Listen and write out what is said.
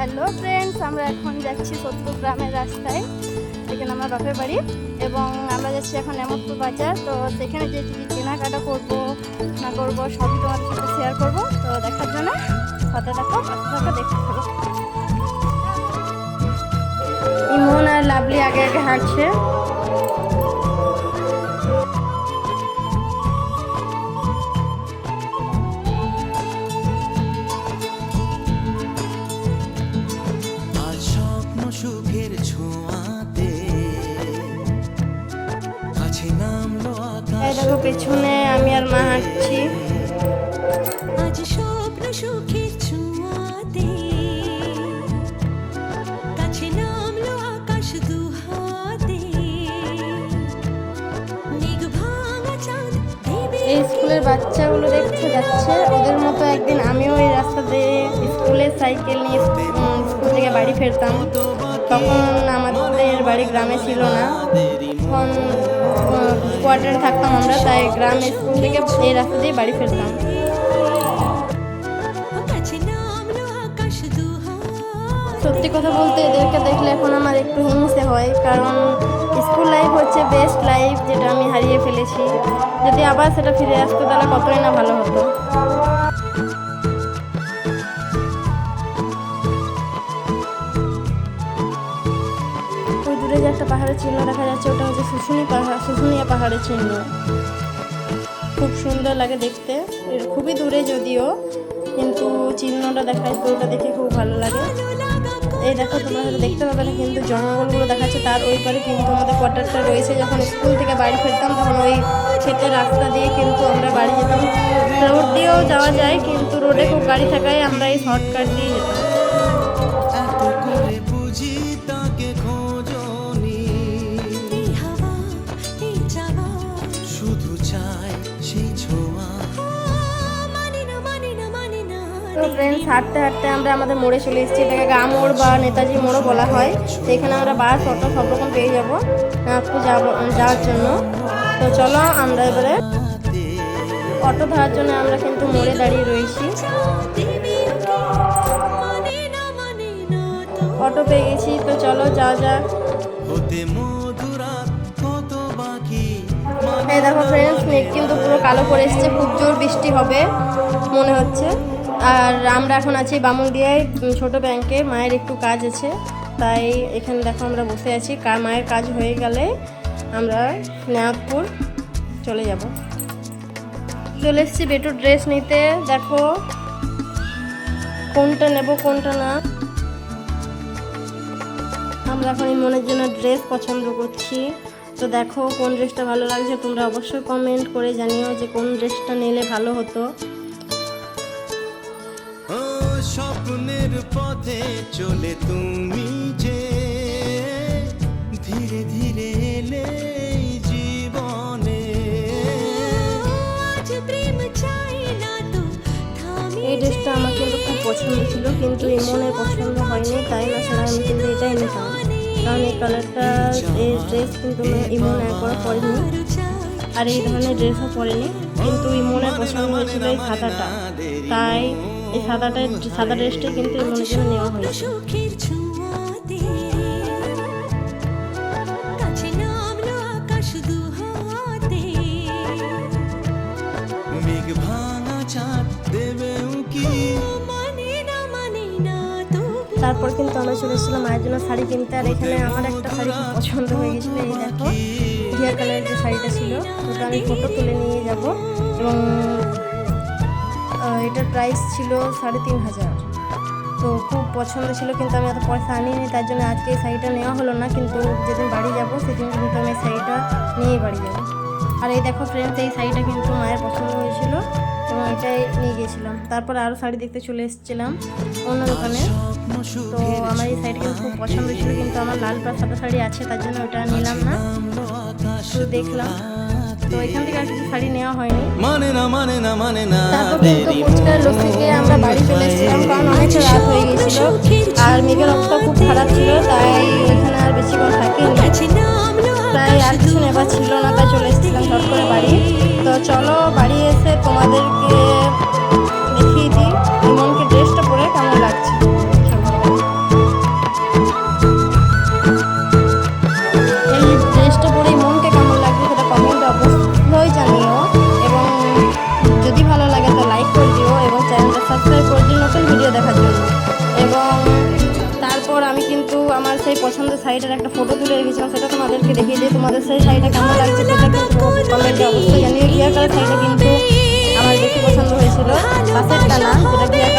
Hello friends, আমরা এখন যাচ্ছি সত্যপুর গ্রামের রাস্তায়। এখানে আমার বাপের বাড়ি এবং আমরা যাচ্ছি এখন নেমতপুর বাজার। তো সেখানে যে কী কেনাকাটা করবো না করবো সবই তোমাদের সাথে শেয়ার করবো। তো দেখার জন্য সাথে দেখো, দেখতে থাকো। ইমন আর লাভলি আগে আগে হাঁটছে। সুখের ছোঁয়াতে কাছে নামলো আকাশ। এই দেখো পেছনে আমি আর মা হাঁটছি। আজ স্বপ্ন সুখের ছোঁয়াতে কাছে নামলো আকাশ দুহাতে মেঘ ভাঙা চাঁদ। এই স্কুলের বাচ্চাগুলো দেখতে যাচ্ছে, ওদের মতো একদিন আমিও এই রাস্তা দিয়ে স্কুলে সাইকেল নিয়ে স্কুল থেকে বাড়ি ফিরতাম। তখন আমাদের বাড়ি গ্রামে ছিল না, তখন কোয়ার্টারে থাকতাম আমরা, তাই গ্রামে স্কুল থেকে এই রাস্তা দিয়ে বাড়ি ফিরতাম। সত্যি কথা বলতে এদেরকে দেখলে এখন আমার একটু হিংসে হয়, কারণ স্কুল লাইফ হচ্ছে বেস্ট লাইফ, যেটা আমি হারিয়ে ফেলেছি। যদি আবার সেটা ফিরে আসতো তাহলে কতই না ভালো হতো। ওই দূরে যে একটা পাহাড়ের চিহ্ন দেখা যাচ্ছে, ওটা হচ্ছে শুশুনিয়া পাহাড়ের চিহ্ন। খুব সুন্দর লাগে দেখতে, এর খুবই দূরে যদিও, কিন্তু চিহ্নটা দেখায় তো ওটা দেখে খুব ভালো লাগে। এই দেখো, তোমরা হয়তো দেখতে পাবে না, কিন্তু জঙ্গলগুলো দেখাচ্ছে। তার ওই পারে কিন্তু আমাদের কোয়ার্টারটা রয়েছে। যখন স্কুল থেকে বাড়ি ফিরতাম তখন ওই ক্ষেতের রাস্তা দিয়ে কিন্তু আমরা বাড়ি যেতাম। রোড দিয়েও যাওয়া যায়, কিন্তু রোডে খুব গাড়ি থাকায় আমরা এই শর্টকাট দিয়ে যেতাম। তো ফ্রেন্ডস, হাঁটতে হাঁটতে আমরা আমাদের মোড়ে চলে এসেছি। এটাকে গা মোড় বা নেতাজি মোড়ও বলা হয়। তো এখানে আমরা বাস, অটো সব রকম পেয়ে যাবো যাওয়ার জন্য। তো চলো আমরা এবারে অটো ধরার জন্য আমরা কিন্তু মোড়ে দাঁড়িয়ে রয়েছি। অটো পেয়ে গেছি, তো চলো যাওয়া যাক। এই দেখো ফ্রেন্ডস, মেঘ কিন্তু পুরো কালো করে এসছে, খুব জোর বৃষ্টি হবে মনে হচ্ছে। আর আমরা এখন আছি বামুনদিয়ায় ছোট ব্যাংকে, মায়ের একটু কাজ আছে, তাই এখানে দেখো আমরা বসে আছি। মায়ের কাজ হয়ে গেলে আমরা নেমতপুর চলে যাব। চলে এসেছি বেটুর ড্রেস নিতে। দেখো কোনটা নেব কোনটা না। আমরা এখন এই মনের জন্য ড্রেস পছন্দ করছি। তো দেখো কোন ড্রেসটা ভালো লাগছে, তোমরা অবশ্যই কমেন্ট করে জানিও যে কোন ড্রেসটা নিলে ভালো হতো। স্বপ্নের পথে চলে তুমি যে ধীরে ধীরে এলে জীবনে। এই ড্রেসটা আমার কিন্তু খুব পছন্দ ছিল, কিন্তু ইমনের পছন্দ হয়নি, তাই না ছাড়া আমি কিন্তু এটাই নিতাম। কারণ এই কালারটা, এই ড্রেস কিন্তু ইমন একবার পরেনি, আর এই ধরনের ড্রেসও পরেনি, কিন্তু ইমনের পছন্দ হয়েছিল এই সাদাটা, তাই এই সাদা ড্রেসটাই কিন্তু ইমনের জন্য নেওয়া হয়েছে। তারপর কিন্তু আমরা চলে এসেছিলাম মায়ের জন্য শাড়ি কিনতে। আর এখানে আমার একটা শাড়ি খুব পছন্দ হয়ে গেছিলো। এই দেখো ঘিয়া কালারের যে শাড়িটা ছিল, ওটা আমি ফটো তুলে নিয়ে যাব। এবং এটার প্রাইস ছিল 3500। তো খুব পছন্দ ছিল, কিন্তু আমি এত পয়সা আনিনি, তার জন্য আজকে এই শাড়িটা নেওয়া হলো না। কিন্তু যেদিন বাড়ি যাব সেদিন কিন্তু আমি এই শাড়িটা নিয়ে বাড়ি যাব। আর এই দেখো ফ্রেন্ডস, এই শাড়িটা কিন্তু মায়ের পছন্দ হয়েছিল এবং এটাই নিয়ে গিয়েছিলাম। তারপর আরও শাড়ি দেখতে চলে এসেছিলাম অন্য দোকানে। তো আমার এই শাড়িটা কিন্তু খুব পছন্দ ছিল, কিন্তু আমার লাল বা সাদা শাড়ি আছে, তার জন্য ওটা নিলাম না, শুধু দেখলাম। তো এখান থেকে আর কিছু শাড়ি নেওয়া হয়নি। তারপর কিন্তু ফুচকার লস্যিকে আমরা বাড়ি চলে এসেছিলাম, কারণ অনেকটা রাত হয়ে গেছিলো আর মেঘের অবস্থা খুব খারাপ ছিল, তাই ওইখানে আর বেশিক্ষণ থাকিনি। প্রায় আর কিছু নেবার ছিল না, তাই চলে এসেছিলাম ঝট করে বাড়ি। তো চলো বাড়ি এসে তোমাদেরকে দেখিয়ে দিই ইমনকে ড্রেসটা পরে কেমন লাগছে। শাড়িটার একটা ফটো তুলে রেখেছিলাম, সেটা তোমাদেরকে দেখিয়ে দিয়ে তোমাদের সেই শাড়িটা কেমন লাগছে সেটা কিন্তু কমেন্টে অবশ্যই জানিয়ে। ঘিয়ার কালার শাড়িটা কিন্তু আমার বেশি পছন্দ হয়েছিল, পাশেরটা না, যেটা ঘিয়ার